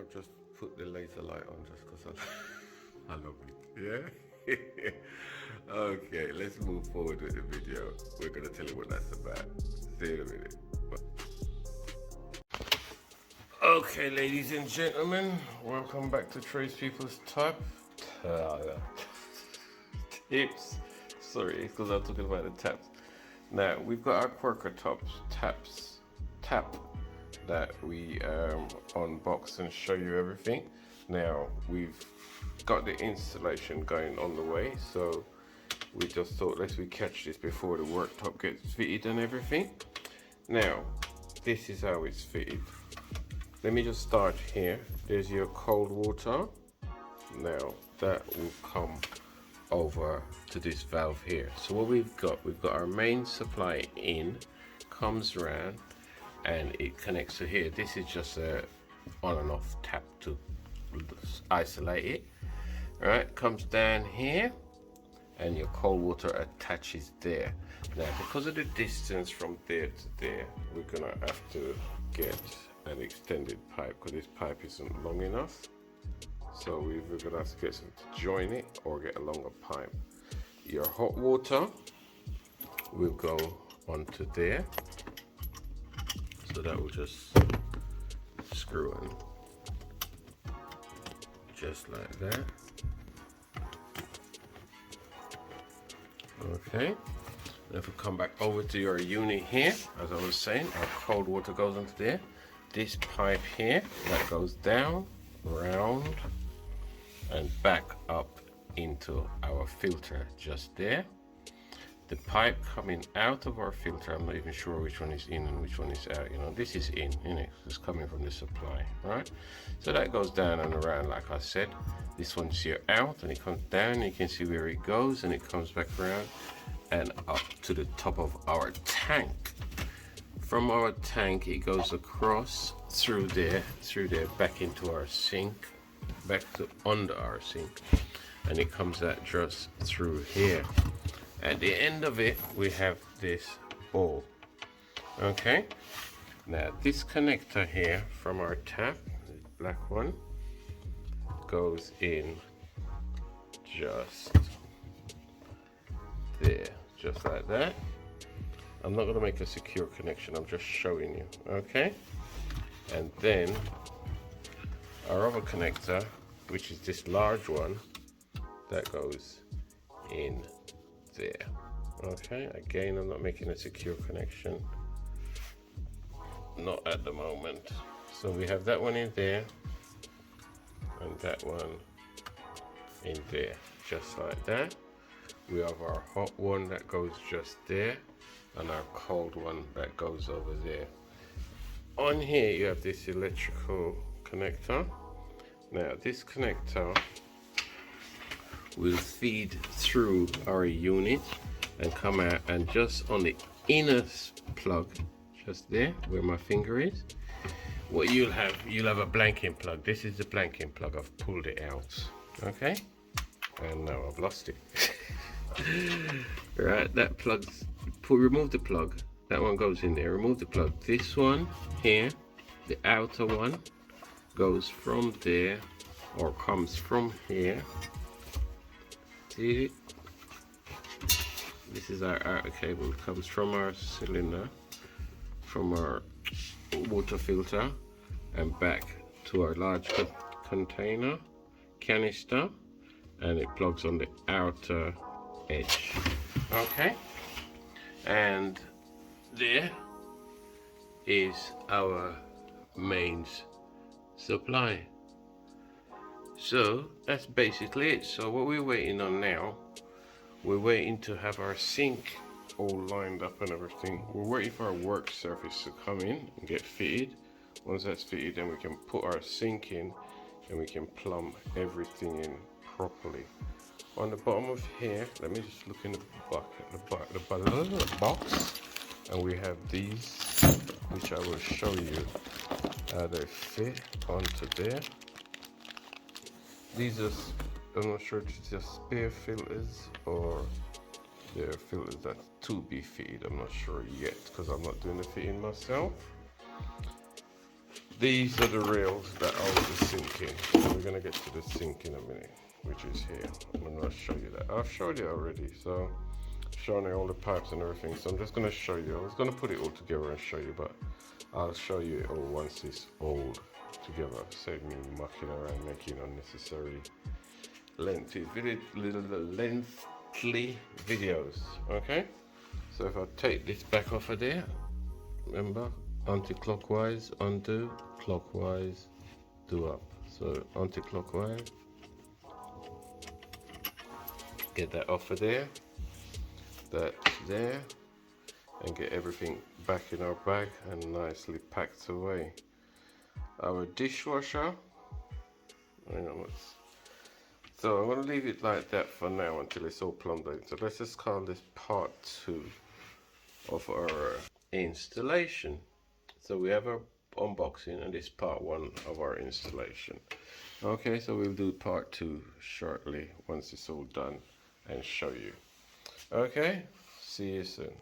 I've just put the laser light on just because I love it. Yeah? Okay, let's move forward with the video. We're going to tell you what that's about. See you in a minute. Okay, ladies and gentlemen, welcome back to Trace People's tips. Sorry, it's because I'm talking about the taps. Now, we've got our quooker tap that we unbox and show you everything. Now, we've got the installation going on the way, so we just thought let's catch this before the worktop gets fitted and everything. Now, this is how it's fitted. Let me just start here. There's your cold water. Now that will come over to this valve here. So what we've got our main supply in, comes around and it connects to here. This is just a on and off tap to isolate it. All right, comes down here and your cold water attaches there. Now because of the distance from there to there, we're gonna have to get an extended pipe because this pipe isn't long enough. So we're gonna have to get some to join it or get a longer pipe. Your hot water will go onto there. So that will just screw in, just like that. Okay. And if we come back over to your unit here, as I was saying, our cold water goes into there. This pipe here that goes down, round, and back up into our filter just there. The pipe coming out of our filter, I'm not even sure which one is in and which one is out. You know, this is in, it's coming from the supply, right? So that goes down and around, like I said. This one's here out, and it comes down. You can see where it goes, and it comes back around and up to the top of our tank. From our tank, it goes across through there, back into our sink, back to under our sink, and it comes out just through here. At the end of it, we have this ball. Okay. Now this connector here from our tap, the black one, goes in just there, just like that. I'm not going to make a secure connection, I'm just showing you, okay? And then our other connector, which is this large one, that goes in there, okay? Again, I'm not making a secure connection, not at the moment. So we have that one in there, and that one in there, just like that. We have our hot one that goes just there, and our cold one that goes over there. On here you have this electrical connector. Now this connector will feed through our unit and come out, and just on the inner plug, just there where my finger is, what you'll have a blanking plug. This is the blanking plug. I've pulled it out, okay, and now I've lost it. Right, that plug's remove the plug, that one goes in there, remove the plug. This one here, the outer one, goes from there, or comes from here. See it? This is our outer cable. It comes from our cylinder, from our water filter, and back to our large container canister, and it plugs on the outer edge. Okay, and there is our mains supply. So that's basically it. So what we're waiting on now, we're waiting to have our sink all lined up and everything. We're waiting for our work surface to come in and get fitted. Once that's fitted, then we can put our sink in and we can plumb everything in properly. On the bottom of here, let me just look in the box, and we have these, which I will show you how they fit onto there. These are, I'm not sure if it's just spare filters or they're filters that to be fitted. I'm not sure yet because I'm not doing the fitting myself. These are the rails that hold the sink in. So we're going to get to the sink in a minute, which is here. I'm going to show you that. I've showed you already, so showing you all the pipes and everything. So I'm just going to show you. I was going to put it all together and show you, but I'll show you it all once it's all together. Save me mucking around making unnecessary lengthy videos. Okay, so if I take this back off of there, remember, anti-clockwise undo, clockwise do up. So anti-clockwise, get that off of there, that's there, and get everything back in our bag and nicely packed away. Our dishwasher, so I'm going to leave it like that for now until it's all plumbed in. So let's just call this part 2 of our installation. So we have our unboxing and this part 1 of our installation. Okay, so we'll do part 2 shortly once it's all done and show you. Okay, see you soon.